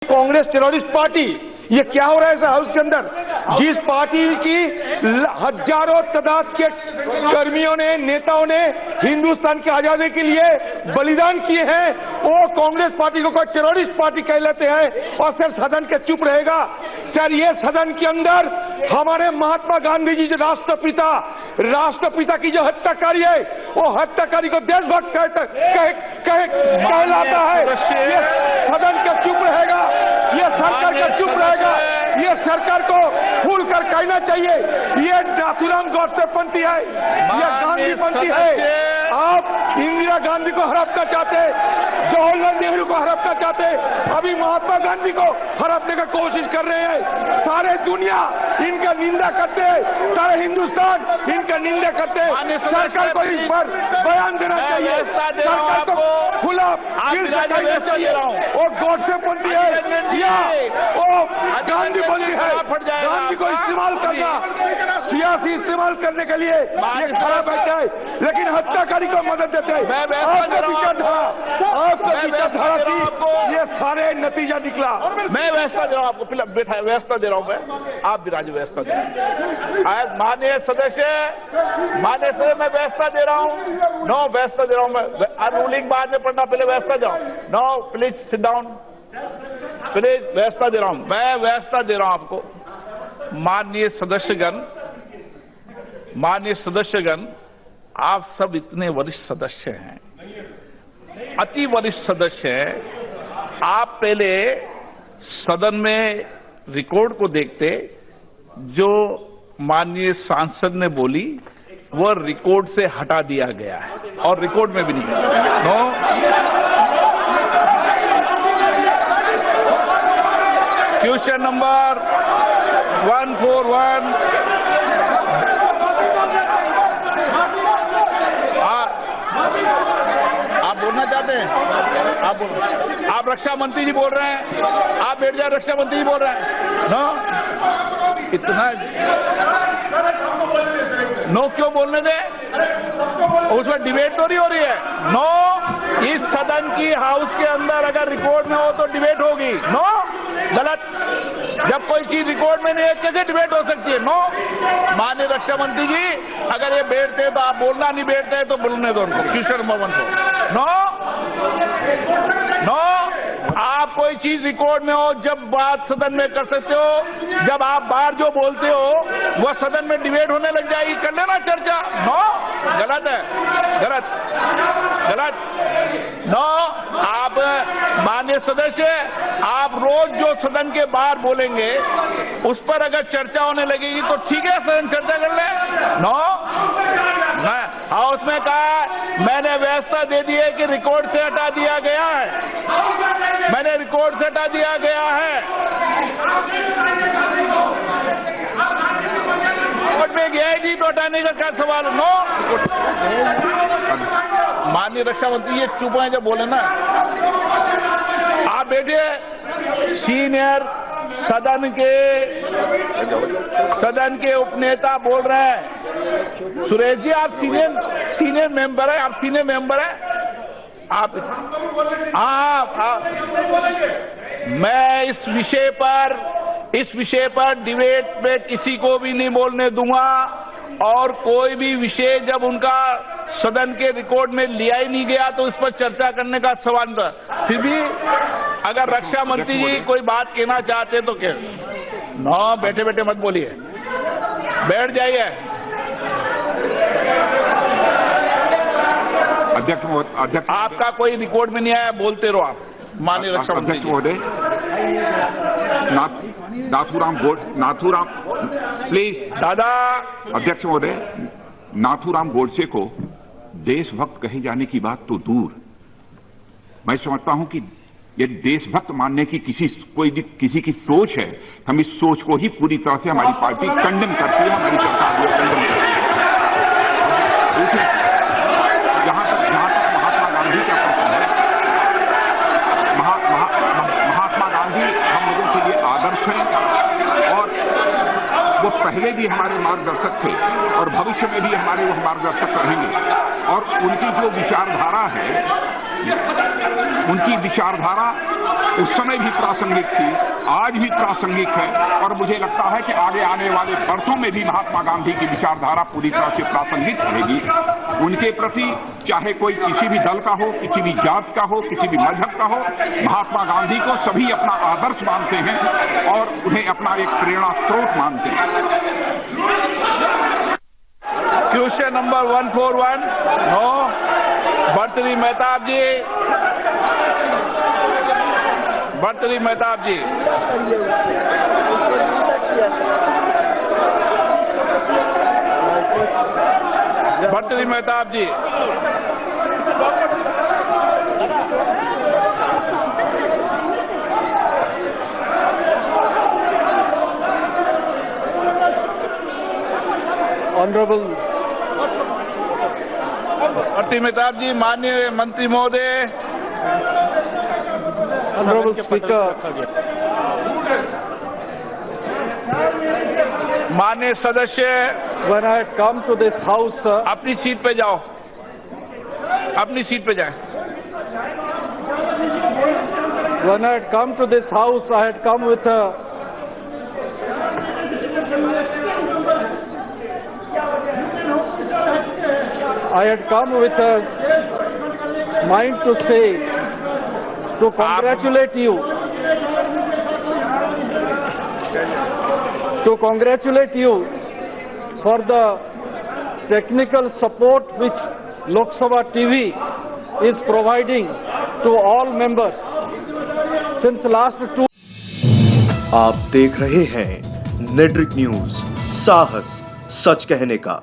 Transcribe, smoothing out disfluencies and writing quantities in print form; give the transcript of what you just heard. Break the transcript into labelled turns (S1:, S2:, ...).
S1: Congress terrorist party, ये क्या हो रहा है इस हाउस के अंदर? जिस पार्टी की हजारों तादाद के कर्मियों ने, नेताओं ने हिंदुस्तान की आजादी के लिए बलिदान किए हैं, वो कांग्रेस पार्टी को कोई टेररिस्ट पार्टी कह लेते हैं और सिर्फ सदन के चुप रहेगा। सर, ये सदन के अंदर हमारे महात्मा गांधी जी जो राष्ट्रपिता की जो हत्याकारी है, वो हत्याकारी को देशभक्त कहलाता है। ये सदन का चुप रहेगा, ये सरकार का चुप रहेगा। ये सरकार को खुलकर कहना चाहिए, ये नाथूराम गौडसेपंथी है, ये गांधीपंथी है। आप इंदिरा गांधी को हड़पना चाहते, जवाहरलाल नेहरू को हड़पना चाहते, अभी महात्मा गांधी को हड़पने की कोशिश कर रहे हैं। सारे दुनिया इनका निंदा करते हैं, सारे हिंदुस्तान इनका निंदा करते हैं। सरकार को इस पर बयान देना चाहिए, सरकार को खुला कहना चाहिए। वो गौडसेपंथी है या वो गांधीपंथी है? गांधी को इस्तेमाल करना, सियासी इस्तेमाल करने के लिए ये खड़ा बैठा है, लेकिन हत्याकारी को मदद देते हैं। आपको विचारधारा की ये सारे नतीजा निकला।
S2: मैं व्यवस्था दे रहा हूँ आपको, बैठा व्यवस्था दे रहा हूँ मैं, आप भी राज्य व्यवस्था दे रहा हूँ। माननीय सदस्य, मैं व्यवस्था दे रहा हूँ। नो, व्यवस्था दे रहा हूँ मैं। रूलिंग बाद में पढ़ना, पहले व्यवस्था जाओ। No, please sit down, please. व्यवस्था दे रहा हूँ मैं, व्यवस्था दे रहा हूँ आपको। माननीय सदस्यगण, आप सब इतने वरिष्ठ सदस्य हैं, अति वरिष्ठ सदस्य हैं। आप पहले सदन में रिकॉर्ड को देखते, जो माननीय सांसद ने बोली वो रिकॉर्ड से हटा दिया गया है और रिकॉर्ड में भी नहीं है। No, question number 141। आप बोलना चाहते हैं? आप रक्षा मंत्री जी बोल रहे हैं, आप बैठ जाए। रक्षा मंत्री जी बोल रहे हैं। नो, इतना नो क्यों बोलने दे? उसमें डिबेट तो नहीं हो रही है। नो, इस सदन की हाउस के अंदर अगर रिकॉर्ड में हो तो डिबेट होगी। नो, गलत। जब कोई चीज रिकॉर्ड में नहीं है, कैसे डिबेट हो सकती है? नो। माननीय रक्षा मंत्री जी, अगर ये बैठते हैं तो आप बोलना, नहीं बैठते हैं तो बोलने दो उनको। क्वेश्चन नंबर 1 को नो, आप कोई चीज रिकॉर्ड में हो जब बात सदन में कर सकते हो, जब आप बाहर जो बोलते हो वह सदन में डिबेट होने लग जाएगी, कर लेना चर्चा। नो, गलत है, गलत। नो, आप माननीय सदस्य, आप रोज जो सदन के बाहर बोलेंगे उस पर अगर चर्चा होने लगेगी तो ठीक है, सदन चर्चा कर ले। नो, हाउस में कहा, मैंने व्यवस्था दे दी है कि रिकॉर्ड से हटा दिया गया है, मैंने रिकॉर्ड से हटा दिया गया है। रिकॉर्ड में गया ही नहीं तो हटाने का क्या सवाल? नो। माननीय रक्षा मंत्री ये चुप हैं जब बोले ना। आप बैठिए। सीनियर सदन के उपनेता बोल रहे हैं। सुरेश जी, आप सीनियर मेंबर हैं, आप सीनियर मेंबर हैं। आप मैं इस विषय पर डिबेट में किसी को भी नहीं बोलने दूंगा, और कोई भी विषय जब उनका सदन के रिकॉर्ड में लिया ही नहीं गया तो इस पर चर्चा करने का सवाल था। फिर भी अगर रक्षा मंत्री जी कोई बात कहना चाहते तो क्या? नो, बैठे बैठे मत बोलिए, बैठ जाइए।
S3: अध्यक्ष,
S2: आपका कोई रिकॉर्ड में नहीं आया, बोलते रहो आप। माननीय रक्षा मंत्री
S3: महोदय, नाथूराम प्लीज।
S2: दादा,
S3: अध्यक्ष महोदय, नाथूराम गोडसे को देशभक्त कहे जाने की बात तो दूर, मैं समझता हूं कि ये देशभक्त मानने की किसी की सोच है, हम इस सोच को ही पूरी तरह से हमारी पार्टी कंडेम करती है, हमारी सरकार को कंडेम करती है। जहां तक महात्मा गांधी का प्रश्न है, महात्मा गांधी हम लोगों के लिए आदर्श हैं, और वो पहले भी हमारे मार्गदर्शक थे और भविष्य में भी हमारे वो मार्गदर्शक रहेंगे। और उनकी जो विचारधारा है, उनकी विचारधारा उस समय भी प्रासंगिक थी, आज भी प्रासंगिक है, और मुझे लगता है कि आगे आने वाले वर्षों में भी महात्मा गांधी की विचारधारा पूरी तरह से प्रासंगिक रहेगी। उनके प्रति चाहे कोई किसी भी दल का हो, किसी भी जात का हो, किसी भी मजहब का हो, महात्मा गांधी को सभी अपना आदर्श मानते हैं और उन्हें अपना एक प्रेरणा स्रोत मानते हैं।
S2: Question number 141, no. Bhartruhari Mahtab ji, Bhartruhari Mahtab ji. Bhartruhari Mahtab ji.
S4: Honourable
S2: Bhartruhari Mahtab ji, माननीय मंत्री महोदय,
S4: ऑनरेबल स्पीकर,
S2: माननीय सदस्य,
S4: when I had come to this house, sir,
S2: अपनी सीट पे जाओ, अपनी सीट पे जाएं।
S4: when I had come to this house, I had come with a mind to say, to congratulate you, for the technical support which Lok Sabha TV is providing to all members since last 2.
S5: आप देख रहे हैं नेट्रिक news, साहस सच कहने का।